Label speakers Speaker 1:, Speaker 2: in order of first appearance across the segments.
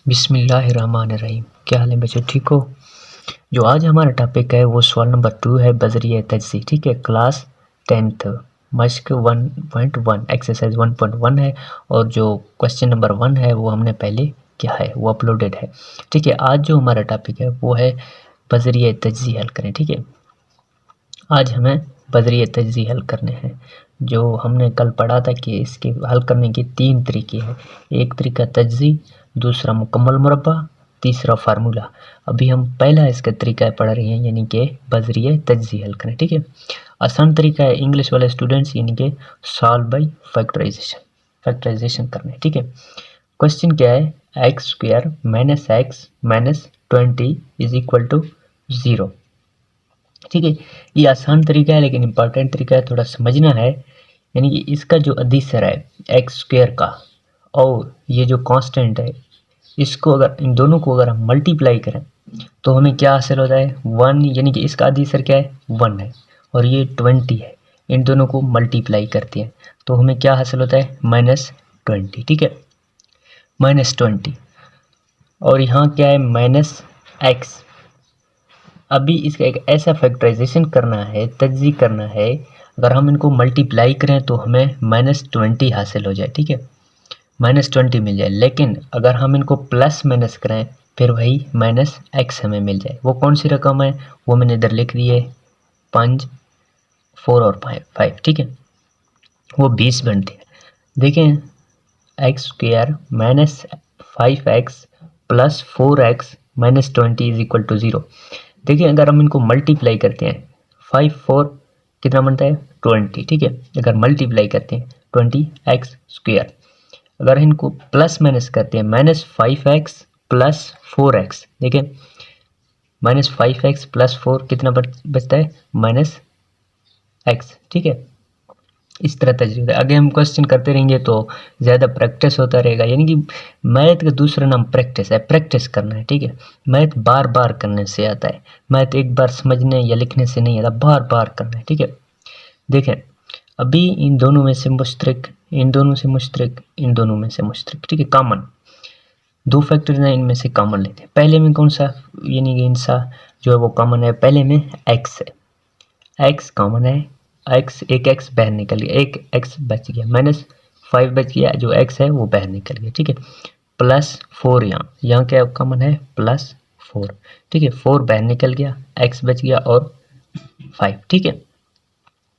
Speaker 1: बिस्मिल्लाहिर्रहमानिर्रहीम। क्या हाल है बच्चों, ठीक हो? जो आज हमारा टॉपिक है वो सवाल नंबर 2 है, बजरिया तजज़ी। ठीक है, क्लास 10th मश्क 1.1 एक्सरसाइज 1.1 है। और जो क्वेश्चन नंबर 1 है वो हमने पहले क्या है वो अपलोडेड है। ठीक है, आज जो हमारा टॉपिक है वो है बजरिया तजज़ी हल करें। ठीक है, आज हमें बजरिया तजज़ी हल करने हैं। जो हमने कल पढ़ा था कि इसके हल करने के 3 तरीके हैं। एक तरीका तजज़ी, दूसरा मुकम्मल मुरब्बा, तीसरा फार्मूला। अभी हम पहला इसका तरीका पढ़ रहे हैं, यानी कि बजरिया तजज़ी हल करें। ठीक है, आसान तरीका है इंग्लिश वाले स्टूडेंट्स, यानी कि सॉल्व बाई फैक्टराइजेशन करना है। ठीक है, क्वेश्चन क्या है, x square minus X minus 20 is equal to 0। ठीक है, ये आसान तरीका है लेकिन इम्पॉर्टेंट तरीका है, थोड़ा समझना है। यानी कि इसका जो अधिसर है एक्स स्क्वायर का और ये जो कांस्टेंट है, इसको अगर इन दोनों को अगर हम मल्टीप्लाई करें तो हमें क्या हासिल होता है 1। यानी कि इसका अधिसर क्या है 1 है और ये 20 है। इन दोनों को मल्टीप्लाई करते हैं तो हमें क्या हासिल होता है -20। ठीक है, -20 और यहाँ क्या है -x। अभी इसका एक ऐसा फैक्टराइजेशन करना है, तजज़ी करना है, अगर हम इनको मल्टीप्लाई करें तो हमें -20 हासिल हो जाए। ठीक है, -20 मिल जाए। लेकिन अगर हम इनको प्लस माइनस करें फिर वही -x हमें मिल जाए। वो कौन सी रकम है वो मैंने इधर लिख दी है, 5, 4 और 5। ठीक है, वो 20 बनती है। देखें, X square minus 5x plus 4x minus 20 is equal to 0। देखिए, अगर हम इनको मल्टीप्लाई करते हैं 5 4 कितना बनता है 20। ठीक है, अगर मल्टीप्लाई करते हैं 20x स्क्वायर, अगर इनको प्लस माइनस करते हैं -5x प्लस 4x, देखें -5x प्लस 4 कितना बचता है -x। ठीक है, इस तरह तजुर्बा आगे हम क्वेश्चन करते रहेंगे तो ज़्यादा प्रैक्टिस होता रहेगा। यानी कि मैथ का दूसरा नाम प्रैक्टिस है, प्रैक्टिस करना है। ठीक है, मैथ बार बार करने से आता है, मैथ एक बार समझने या लिखने से नहीं आता, बार बार करना है। ठीक है, देखें अभी इन दोनों में से मुश्तरक, इन दोनों से मुश्तरक, इन दोनों में से मुश्तरक। ठीक है, कॉमन दो फैक्टर्स हैं, इनमें से कॉमन लेते हैं। पहले में कौन सा, यानी कि इनसा जो है वो कॉमन है। पहले में x है, x कॉमन है, x एक x बाहर निकल गया, एक x बच गया, -5 बच गया, जो x है वो बाहर निकल गया। ठीक है, +4 यहाँ क्या कॉमन है +4। ठीक है, 4 बाहर निकल गया, x बच गया और 5। ठीक है,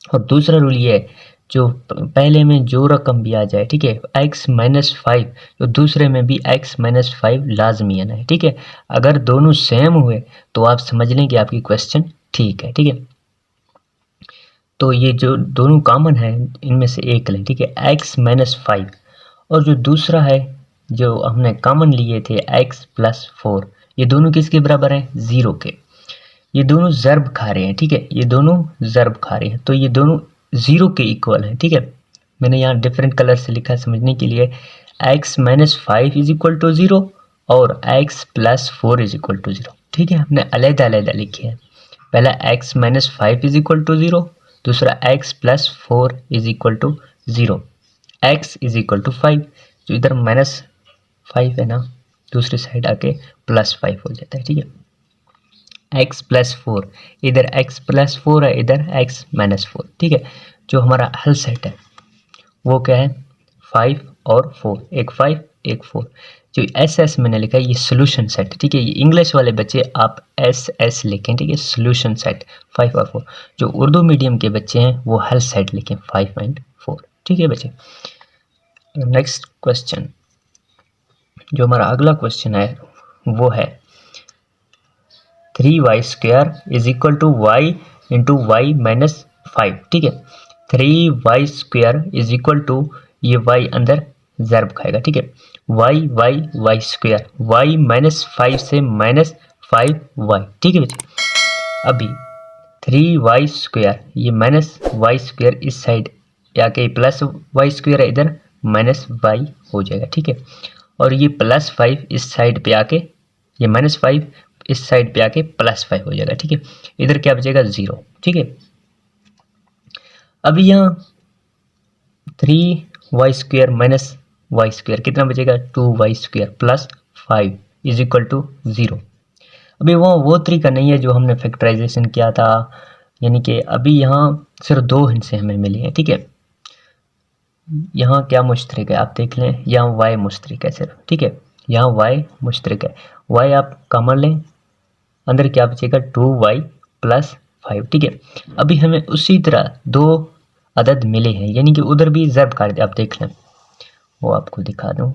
Speaker 1: और दूसरा रूल ये है, जो पहले में जो रकम भी आ जाए, ठीक है, x -5, तो दूसरे में भी x -5 लाजमी आना है। ठीक है, अगर दोनों सेम हुए तो आप समझ लें कि आपकी क्वेश्चन ठीक है। ठीक है, तो ये जो दोनों कॉमन है इनमें से एक लें। ठीक है, x -5 और जो दूसरा है जो हमने कॉमन लिए थे x +4, ये दोनों किसके बराबर हैं 0 के। ये दोनों ज़र्ब खा रहे हैं। ठीक है, ये दोनों ज़र्ब खा रहे हैं तो ये दोनों 0 के इक्वल हैं। ठीक है, मैंने यहाँ डिफरेंट कलर से लिखा है समझने के लिए, x -5 इज इक्वल टू 0 और x +4 इज इक्वल टू 0। ठीक है, हमने अलग-अलग लिखे हैं। पहला x -5 इज इक्वल टू 0, दूसरा x +4 is equal to 0, x is equal to 5। जो इधर -5 है ना, दूसरी साइड आके +5 हो जाता है। ठीक है, x +4, इधर x +4 है, इधर x -4। ठीक है, जो हमारा हल सेट है वो क्या है 5 और 4, एक 5 एक 4। जो SS मैंने लिखा है ये सोल्यूशन सेट। ठीक है, ये इंग्लिश वाले बच्चे आप SS लिखें। ठीक है, सोल्यूशन सेट 5 और 4। जो उर्दू मीडियम के बच्चे हैं वो हल सेट लिखें 5 एंड 4। ठीक है बच्चे, नेक्स्ट क्वेश्चन, जो हमारा अगला क्वेश्चन है वो है 3y² is equal to y into Y -5। ठीक है, 3y² इज इक्वल टू, ये y अंदर ज़र्ब खाएगा। ठीक है, y² y -5 से -5y। ठीक है बच्चे, अभी 3y² ये -y² इस साइड आके +y² है, इधर -y हो जाएगा। ठीक है, और ये +5 इस साइड पे आके, ये -5 इस साइड पे आके +5 हो जाएगा। ठीक है, इधर क्या बचेगा 0। ठीक है, अभी यहाँ 3y² -y² कितना बचेगा 2y² 5 इज इक्वल टू 0। अभी वो तरीका नहीं है जो हमने फैक्टराइजेशन किया था, यानी कि अभी यहाँ सिर्फ 2 हिस्से हमें मिले हैं, ठीक है। यहाँ क्या मुश्तरक है आप देख लें, यहाँ y मुश्तरक है सिर्फ, ठीक है, यहाँ y मुश्तरक है, y आप कॉमन लें, अंदर क्या बचेगा 2y प्लस 5, ठीक है। अभी हमें उसी तरह 2 अदद मिले हैं, यानी कि उधर भी ज़रब कर दे, आप देख लें, वो आपको दिखा दूँ,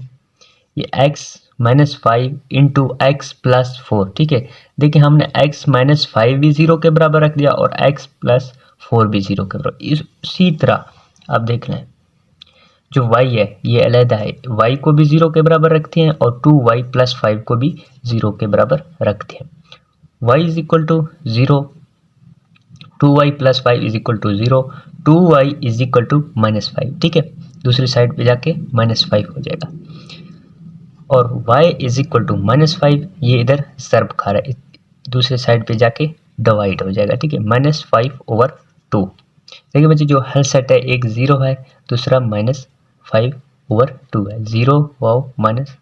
Speaker 1: ये x minus 5 into x plus 4, ठीक है। देखिए हमने x माइनस 5 भी 0 के बराबर रख दिया और x प्लस 4 भी 0 के बराबर। इसी तरह आप देख लें जो y है ये अलहदा है, y को भी 0 के बराबर रखते हैं और 2y प्लस 5 को भी 0 के बराबर रखते हैं। y is equal to 0, 2y plus 5 is equal to 0, 2y is equal to minus 5, ठीक है। दूसरी साइड पे जाके माइनस 5 हो जाएगा और y is equal to minus 5, ये इधर ज़रब खा रहा है, दूसरे साइड पे जाके डिवाइड हो जाएगा, ठीक है, माइनस 5 ओवर 2। देखिए बच्चे जो हल सेट है, एक 0 है, दूसरा माइनस 5 ओवर 2 है, 0 वाओ माइनस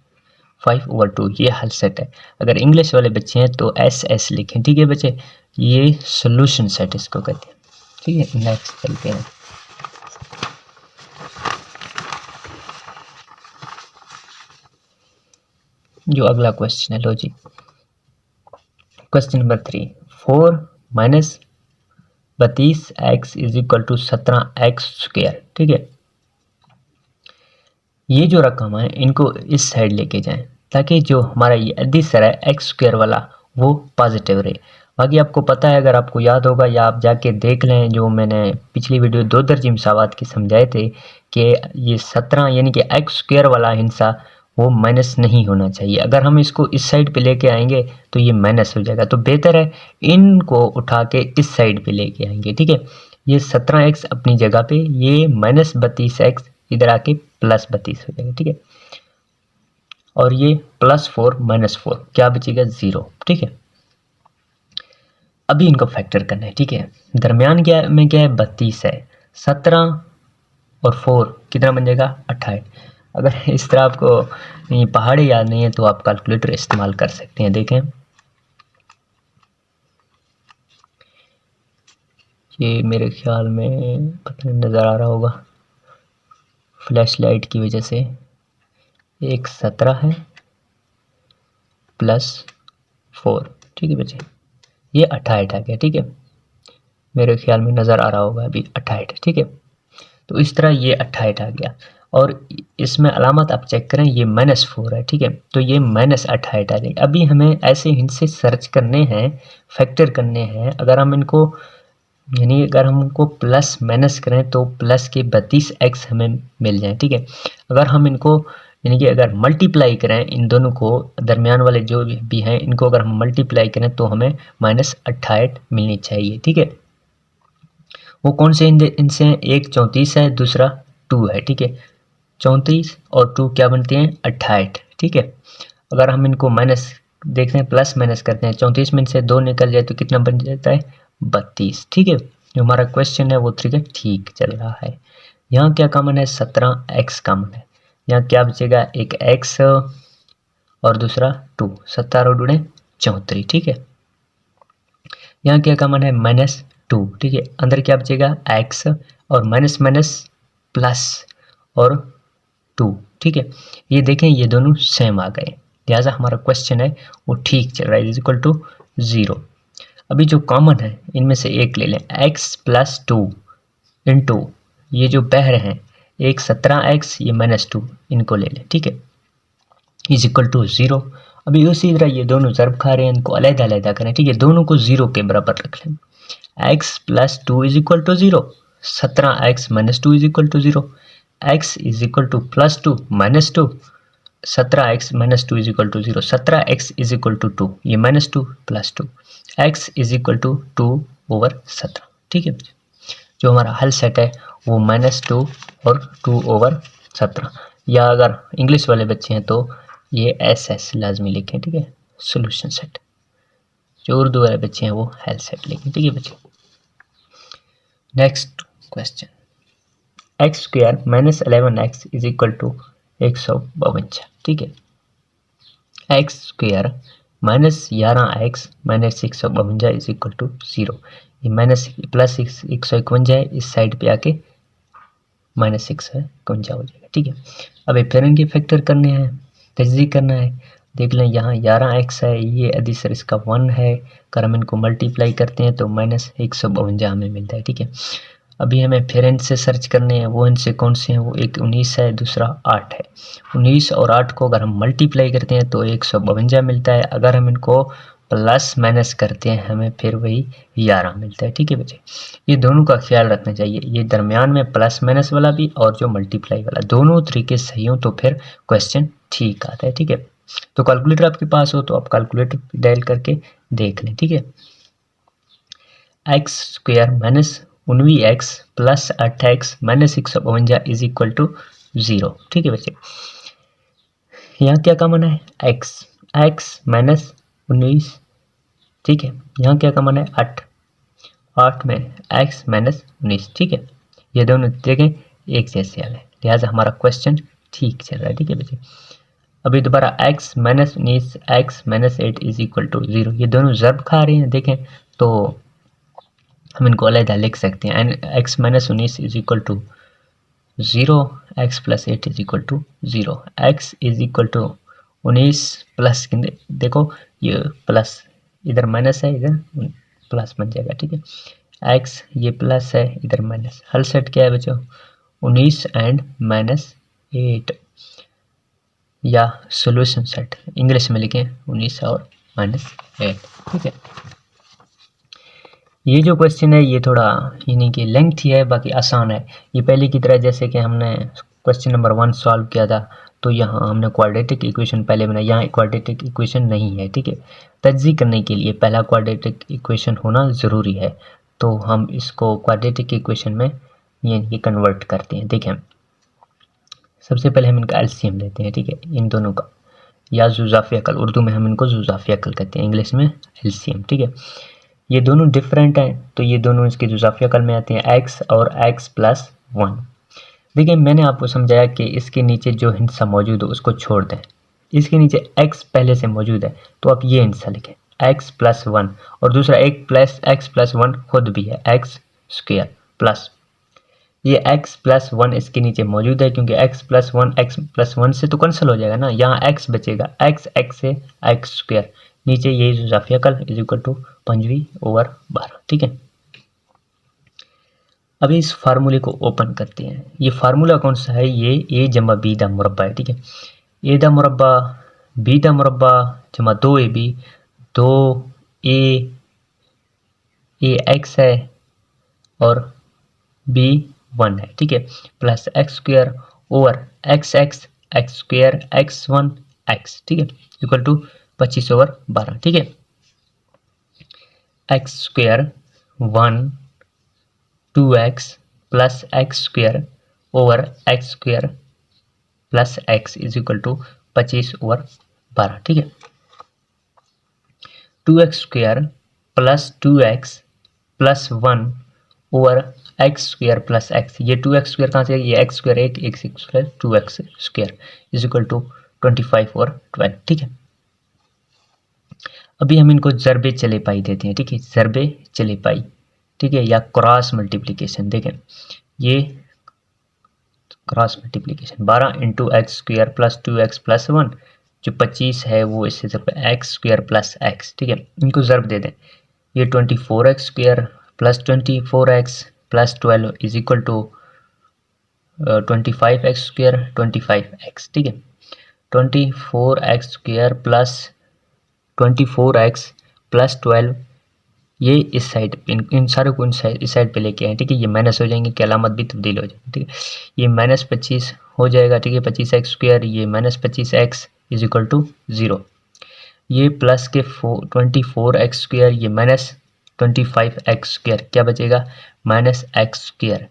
Speaker 1: 5 ओवर 2, ये हल सेट है। अगर इंग्लिश वाले बच्चे हैं तो एस लिखें, ठीक है बच्चे, ये सोल्यूशन सेट इसको कहते हैं, ठीक है। नेक्स्ट चलते हैं, जो अगला क्वेश्चन है, लो जी, question number 3, 4 minus 32x is equal to 17x square, ठीक है। ये जो रकम है इनको इस साइड लेके जाएं ताकि जो हमारा ये अदिसर है एक्स स्क्वायर वाला वो पॉजिटिव रहे। बाकी आपको पता है, अगर आपको याद होगा या आप जाके देख लें, जो मैंने पिछली वीडियो 2 दर्जे मसावात की समझाए थे कि ये 17 यानी कि एक्स स्क्वायर वाला हिस्सा वो माइनस नहीं होना चाहिए। अगर हम इसको इस साइड पे लेके आएंगे तो ये माइनस हो जाएगा, तो बेहतर है इनको उठा के इस साइड पे लेके आएंगे, ठीक है। ये 17x अपनी जगह पे, ये माइनस 32x इधर आके प्लस 32 हो जाएगा, ठीक है। और ये प्लस 4 माइनस 4 क्या बचेगा 0, ठीक है। अभी इनको फैक्टर करना है, ठीक है। दरमियान क्या में क्या है 32 है, 17 और 4 कितना बन जाएगा 28। अगर इस तरह आपको ये पहाड़ी याद नहीं है तो आप कैलकुलेटर इस्तेमाल कर सकते हैं। देखें ये मेरे ख्याल में पता नहीं नज़र आ रहा होगा फ्लैश लाइट की वजह से, एक 17 है प्लस 4, ठीक है बच्चे, ये 28 आ गया, ठीक है। मेरे ख्याल में नज़र आ रहा होगा अभी 28, ठीक है। तो इस तरह ये 28 आ गया और इसमें अलामत आप चेक करें, ये -4 है, ठीक है। तो ये -28 आ जाएगी। अभी हमें ऐसे हिंट से सर्च करने हैं, फैक्टर करने हैं। अगर हम इनको यानी अगर हम इनको प्लस माइनस करें तो प्लस के 32x हमें मिल जाए, ठीक है। अगर हम इनको यानी कि अगर मल्टीप्लाई करें इन दोनों को, दरमियान वाले जो भी हैं इनको अगर हम मल्टीप्लाई करें तो हमें -28 मिलनी चाहिए, ठीक है। वो कौन से इनसे हैं, एक 34 है, दूसरा 2 है, ठीक है। 34 और 2 क्या बनते हैं 28, ठीक है। अगर हम इनको माइनस देखते हैं, प्लस माइनस करते हैं, 34 में से 2 निकल जाए तो कितना बन जाता है 32, ठीक है। जो हमारा क्वेश्चन है वो तरीका ठीक चल रहा है। यहाँ क्या कॉमन है 17x कॉमन है, यहाँ क्या बचेगा एक x और दूसरा 2, 17 और 2 34, ठीक है। यहाँ क्या कॉमन है -2, ठीक है। अंदर क्या बचेगा x और माइनस माइनस प्लस और 2, ठीक है। ये देखें ये दोनों सेम आ गए, लिहाजा हमारा क्वेश्चन है वो ठीक चल रहा है, इज इक्वल टू 0। अभी जो कॉमन है इनमें से एक ले लें, x प्लस 2 इंटू ये जो बह रहे हैं एक 17x, ये -2, इनको ले लें, ठीक है, इज इक्वल टू 0। अभी उसी तरह ये दोनों ज़रब खा रहे हैं, इनको अलग अलग करें, ठीक है, दोनों को 0 के बराबर रख लें। x plus 2 is equal to 0, 17x minus 2 is equal to 0, x is equal to plus 2 minus 2, 17x minus 2 is equal to 0, 17x is equal to 2, ये -2 plus 2, x is equal to 2 over 17, ठीक है। जो हमारा हल set है वो -2 और 2 over 17, या अगर इंग्लिश वाले बच्चे हैं तो ये SS लाजमी लिखें, ठीक है, सोल्यूशन सेट। जो उर्दू वाले बच्चे हैं वो हल सेट लिखें, ठीक है बच्चे। Next question, X square -11x is equal to 152, ठीक है। X square minus 11x minus 152 is equal to 0। ये माइनस प्लस 151 इस साइड पे आके माइनस 651 हो जाएगा। ठीक है, अब एफेरेंट के फैक्टर करने हैं, तजदीद करना है। देख लें यहाँ 11x है, ये अधिसर इसका 1 है, अगर हम इनको मल्टीप्लाई करते हैं तो माइनस 152 हमें मिलता है। ठीक है, अभी हमें फेरेंट से सर्च करने हैं, वो इनसे कौन से हैं, वो एक 19 है, दूसरा 8 है। 19 और 8 को अगर हम मल्टीप्लाई करते हैं तो 152 मिलता है, अगर हम इनको प्लस माइनस करते हैं हमें फिर वही 11 मिलता है। ठीक है बच्चे, ये दोनों का ख्याल रखना चाहिए, ये दरमियान में प्लस माइनस वाला भी और जो मल्टीप्लाई वाला, दोनों तरीके सही हो तो फिर क्वेश्चन ठीक आता है। ठीक है, तो कैलकुलेटर आपके पास हो तो आप कैलकुलेटर डायल करके देख लें। ठीक है, x square minus 19x plus 8x minus 152 is equal to 0। ठीक है बच्चे, यहाँ क्या कॉमन है, x माइनस 19। ठीक है, यहाँ क्या कॉमन है, 8 में x माइनस 19। ठीक है, ये दोनों देखें एक जैसे आ गए, लिहाजा हमारा क्वेश्चन ठीक चल रहा है। ठीक है बच्चे, अभी दोबारा x minus 19 x minus 8 is equal to 0, ये दोनों ज़र्ब खा रहे हैं। देखें तो हम इनको अलग लिख सकते हैं, and x minus 19 is equal to 0, x plus 8 is equal to 0, x is equal to 19 plus, देखो ये प्लस इधर माइनस है, इधर प्लस बन जाएगा। ठीक है, x ये प्लस है, इधर माइनस, हल सेट क्या है बच्चों, 19 एंड माइनस 8, या सॉल्यूशन सेट इंग्लिश में लिखें 19 और माइनस 8। ठीक है, ये जो क्वेश्चन है ये थोड़ा यानी कि लेंथी है, बाकी आसान है। ये पहले की तरह जैसे कि हमने क्वेश्चन नंबर 1 सॉल्व किया था तो यहाँ हमने क्वाड्रेटिक इक्वेशन पहले बनाई, यहाँ क्वाड्रेटिक इक्वेशन नहीं है। ठीक है, तजज़ीह करने के लिए पहला क्वाड्रेटिक इक्वेशन होना ज़रूरी है, तो हम इसको क्वाड्रेटिक इक्वेशन में यानी कि कन्वर्ट करते हैं। देखें, सबसे पहले हम इनका एलसीएम लेते हैं। ठीक है, इन दोनों का, या जुज़ाफ़ी अकल, उर्दू में हम इनको जुज़ाफ़ी अकल कहते हैं, इंग्लिश में एलसीएम। ठीक है, ये दोनों डिफरेंट हैं तो ये दोनों इसके जुज़ाफ़ी अकल में आते हैं, x और x प्लस 1। देखिए मैंने आपको समझाया कि इसके नीचे जो हिस्सा मौजूद हो उसको छोड़ दें, इसके नीचे x पहले से मौजूद है तो आप ये हिस्सा लिखें x प्लस 1, और दूसरा एक प्लस x प्लस 1 खुद भी है x स्क्वायर प्लस ये x प्लस 1 इसके नीचे मौजूद है, क्योंकि x प्लस 1 x प्लस 1 से तो कैंसिल हो जाएगा ना, यहाँ x बचेगा, x से x स्क्वायर, नीचे यही जुज़ाफ़ी अकल इज इक्वल टू 5/12। ठीक है, अभी इस फार्मूले को ओपन करते हैं। ये फार्मूला कौन सा है, ये a जमा b दा मुरब्बा है। ठीक है, a दा मुरब्बा b दा मुरब्बा जमा 2ab, 2a x है और b 1 है। ठीक है, plus X square over X square x1 x। ठीक है, इक्वल टू 25/12। ठीक है, x square 1 2x plus X square over X square plus x is equal to 25/12। ठीक है, 2x square plus 2x plus 1 over X square plus X, ये 2x square कहाँ से, ये X square 8 x square 2x square is equal to 25/12। ठीक है, अभी हम इनको ज़रबे चले पाई देते हैं। ठीक है, ज़रबे चले पाई, ठीक है, या क्रॉस मल्टीप्लिकेशन। देखें ये cross multiplication 12 into X square plus 2x plus 1, जो 25 है वो इससे ज़रब एक्स स्क्वायर प्लस एक्स। ठीक है, इनको ज़रब दे दें, ये 24x square plus 24x plus 12 is equal to 25x square 25x। ठीक है, 24x square plus 24x plus 12, ये इस साइड इन सारों को इस साइड पे लेके आए। ठीक है, ये माइनस हो जाएंगे कि अलामत भी तब्दील हो जाएगी। ठीक है, ये माइनस 25 हो जाएगा। ठीक है, 25x स्क्वायर, ये minus 25x is equal to 0, ये प्लस के 24x स्क्वायर, ये माइनस 25x स्क्वायर, क्या बचेगा माइनस x स्क्वायर,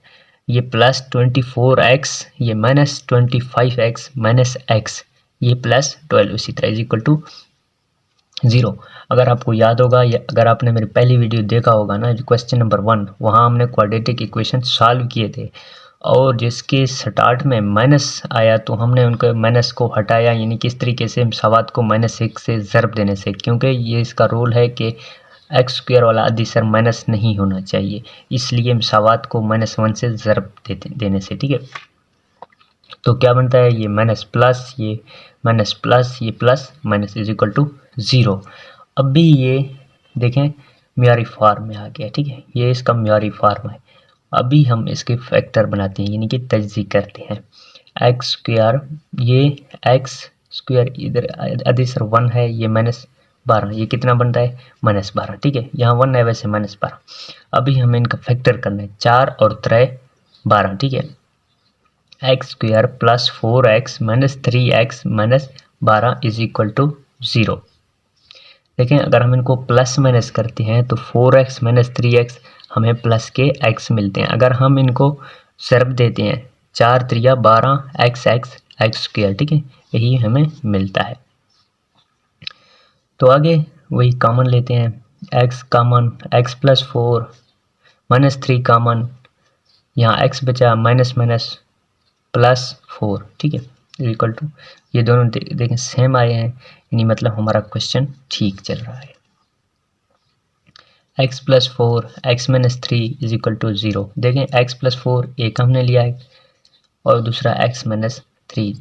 Speaker 1: ये प्लस 24x, ये माइनस 25x माइनस x, ये प्लस 12 इसी तरह इज इक्वल टू 0। अगर आपको याद होगा या अगर आपने मेरी पहली वीडियो देखा होगा ना, क्वेश्चन नंबर 1, वहाँ हमने क्वाड्रेटिक इक्वेशन सॉल्व किए थे, और जिसके स्टार्ट में माइनस आया तो हमने उनके माइनस को हटाया, यानी किस तरीके से, मसावात को -1 से ज़रब देने से, क्योंकि ये इसका रूल है कि एक्स स्क्वायर वाला अदिसर माइनस नहीं होना चाहिए, इसलिए मसावात को -1 से ज़रब देने से। ठीक है, तो क्या बनता है, ये माइनस प्लस, ये माइनस प्लस, ये plus minus is equal to 0। अब भी ये देखें म्यारी फॉर्म में आ गया। ठीक है, ये इसका म्यारी फॉर्म है। अभी हम इसके फैक्टर बनाते हैं, यानी कि तजज़ी करते हैं। एक्स स्क्वायर, ये एक्स स्क्वायर इधर अदिसर 1 है, ये -12, ये कितना बनता है, -12। ठीक है, यहाँ 1 है वैसे -12। अभी हमें इनका फैक्टर करना है, 4 और 3 12। ठीक है, x square plus 4x minus 3x minus 12 is equal to 0। देखें, अगर हम इनको प्लस माइनस करते हैं तो 4x माइनस 3x हमें प्लस के x मिलते हैं। अगर हम इनको ज़रब देते हैं, 4 3 12 x स्क्वायर। ठीक है, यही हमें मिलता है। तो आगे वही कॉमन लेते हैं, x common, x plus 4 minus 3 common, यहाँ x बचा माइनस माइनस प्लस 4। ठीक है, इक्वल टू, ये दोनों देखें सेम आए हैं, यानी मतलब हमारा क्वेश्चन ठीक चल रहा है। x plus 4 x minus 3 is equal to 0। देखें x प्लस 4 एक हमने लिया है और दूसरा x minus 3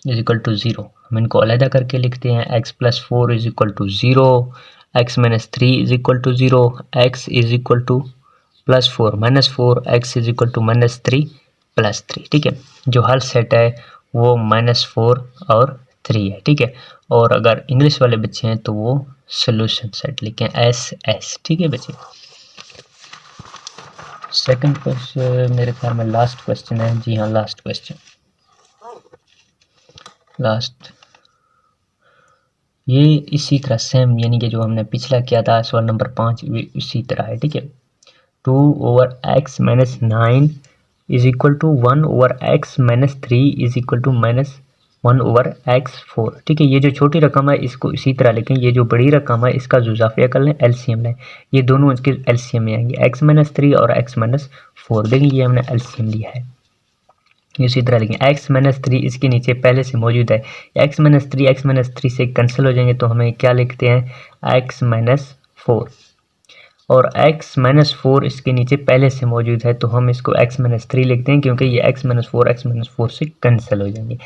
Speaker 1: is equal to 0। हम इनको अलहदा करके लिखते हैं, x plus 4 is equal to 0, x minus 3 is equal to 0, x is equal to plus 4 minus 4, x is equal to minus 3 plus 3। ठीक है, जो हल सेट है वो -4 और 3 है। ठीक है, और अगर इंग्लिश वाले बच्चे हैं तो वो सोल्यूशन सेट लिखें SS। ठीक है बच्चे, सेकंड क्वेश्चन मेरे ख्याल में लास्ट क्वेश्चन है। जी हाँ, लास्ट क्वेश्चन, लास्ट। ये इसी तरह सेम, यानी कि जो हमने पिछला किया था सवाल नंबर 5, इसी तरह है। ठीक है, 2/x minus 9 is equal to 1/x minus 3 is equal to -1/x4। ठीक है, ये जो छोटी रकम है इसको इसी तरह लिखें, ये जो बड़ी रकम है इसका जुजाफिया कर लें, एलसीएम लें, ये दोनों इसके एलसीएम में आएंगे, x माइनस 3 और x माइनस 4। देखिए ये हमने एलसीएम लिया है, इसी तरह लिखें, x माइनस 3 इसके नीचे पहले से मौजूद है, x माइनस 3 से कैंसिल हो जाएंगे तो हमें क्या लिखते हैं, x माइनस 4, और x माइनस 4 इसके नीचे पहले से मौजूद है तो हम इसको x माइनस 3 लिखते हैं, क्योंकि ये x माइनस 4 से कैंसिल हो जाएंगे।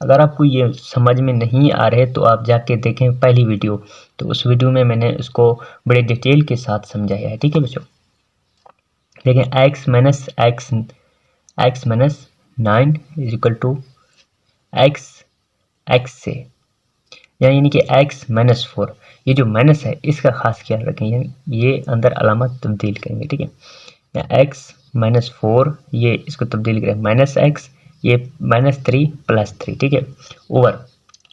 Speaker 1: अगर आपको ये समझ में नहीं आ रहे तो आप जाके देखें पहली वीडियो, तो उस वीडियो में मैंने इसको बड़े डिटेल के साथ समझाया है। ठीक है बच्चों, देखें x minus 9 is equal to x से, यानी कि x माइनस 4, ये जो माइनस है इसका खास ख्याल रखें, यानी ये अंदर अलामत तब्दील करेंगे। ठीक है, x माइनस 4 ये इसको तब्दील करें माइनस x, ये -3 प्लस 3। ठीक है, ओवर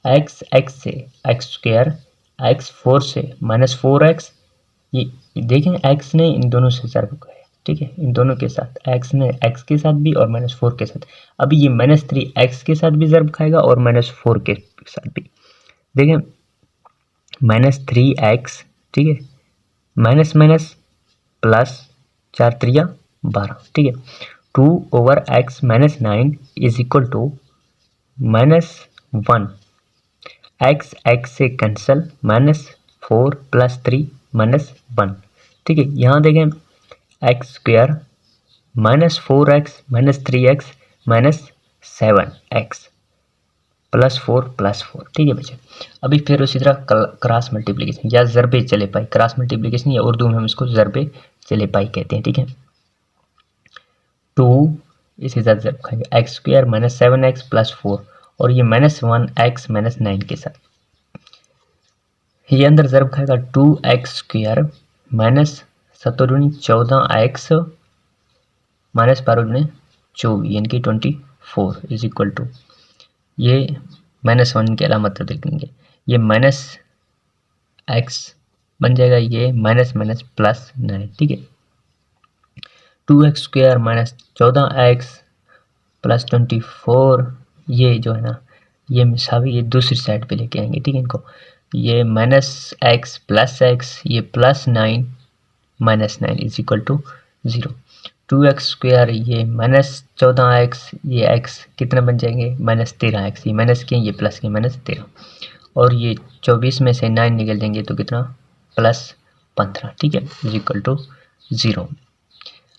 Speaker 1: x से x स्क्वायर, x 4 से -4x, ये देखें x ने इन दोनों से ज़रब किया है। ठीक है, इन दोनों के साथ x ने x के साथ भी और -4 के साथ, अभी ये -3 x के साथ भी ज़रब खाएगा और -4 के साथ भी। देखें -3x, ठीक है, माइनस माइनस प्लस 4 3 12। ठीक है, 2/x minus 9 is equal to -1, x से कैंसल, -4 प्लस 3 -1। ठीक है, यहाँ देखें x square -4x minus 3x -7x plus 4। ठीक है बच्चे, अभी फिर उसी तरह क्रॉस मल्टीप्लिकेशन या ज़रबे चले पाई, क्रॉस मल्टीप्लिकेशन या उर्दू में हम इसको ज़रबे चले पाई कहते हैं। ठीक है, 2 इसके साथ ज़रब खाएंगे, x square minus 7x plus 4, और ये -1x माइनस 9 के साथ, ये अंदर ज़रब खाएगा 2x स्क्वायर माइनस 7 दूनी 14x माइनस 12 दूनी 24, यानी कि 24 इज इक्वल टू, ये -1 की अलामत देखेंगे, ये माइनस x बन जाएगा, ये माइनस माइनस प्लस 9। ठीक है, 2x square minus 14x plus 24, ये जो है ना ये मिसावी ये दूसरी साइड पे लेके आएंगे। ठीक है, इनको ये -x प्लस x, ये +9 -9 इज इक्वल टू 0। 2x² ये -14x, ये x कितना बन जाएंगे -13x, ये माइनस के ये प्लस के -13, और ये 24 में से 9 निकल जाएंगे तो कितना +15, ठीक है, इक्वल टू 0।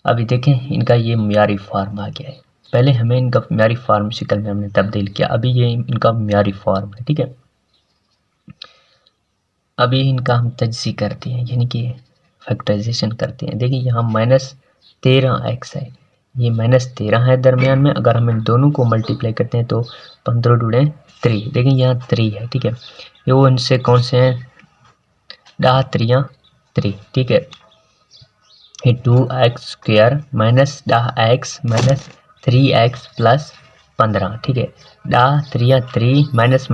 Speaker 1: अभी देखें इनका ये म्यारी फॉर्म आ गया है। पहले हमें इनका म्यारी फॉर्म शक्ल में हमने तब्दील किया, अभी ये इनका म्यारी फॉर्म है, ठीक है। अभी इनका हम तजज़ी करते हैं, यानी कि फैक्टराइजेशन करते हैं। देखिए यहाँ -13x है, ये -13 है दरमियान में, अगर हम इन दोनों को मल्टीप्लाई करते हैं तो 15 दूने 3, देखिए यहाँ 3 है, ठीक है। ये वो इनसे कौन से हैं, 10 3, ठीक है। ये 2x² -10x -3x + 15, ठीक है। 10 3 माइनस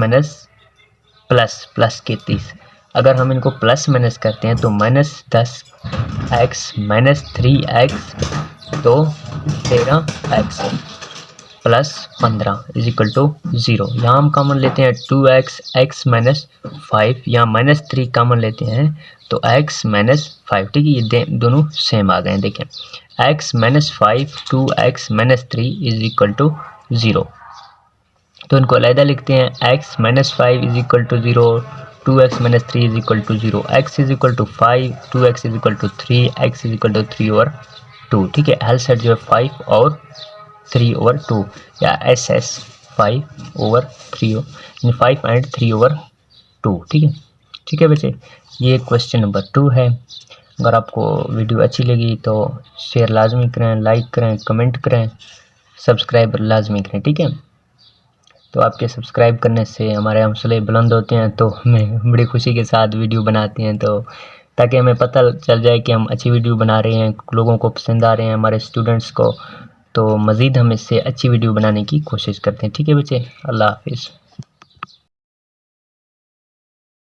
Speaker 1: प्लस के 30, अगर हम इनको प्लस माइनस करते हैं तो -10x -3x तो 13x + 15 = 0। यहाँ हम कॉमन लेते हैं 2x x -5, यहाँ -3 कॉमन लेते हैं तो x -5, ठीक है। ये दोनों सेम आ गए हैं, देखें x -5 2x -3 = 0। तो इनको अलग लिखते हैं, x -5 = 0, 2x -3 = 0, x = 5 2x = 3, x = 3/2, ठीक है। एल सेट जो है 5 और 3/2 या SS 5/3 यानी 5 and 3/2, ठीक है बच्चे। ये क्वेश्चन नंबर 2 है। अगर आपको वीडियो अच्छी लगी तो शेयर लाजमी करें, लाइक करें, कमेंट करें, सब्सक्राइब लाजमी करें, ठीक है। तो आपके सब्सक्राइब करने से हमारे हौसले बुलंद होते हैं, तो हमें बड़ी खुशी के साथ वीडियो बनाते हैं, तो ताकि हमें पता चल जाए कि हम अच्छी वीडियो बना रहे हैं, लोगों को पसंद आ रहे हैं, हमारे स्टूडेंट्स को, तो मज़ीद हम इससे अच्छी वीडियो बनाने की कोशिश करते हैं, ठीक है बच्चे। अल्लाह हाफिज़।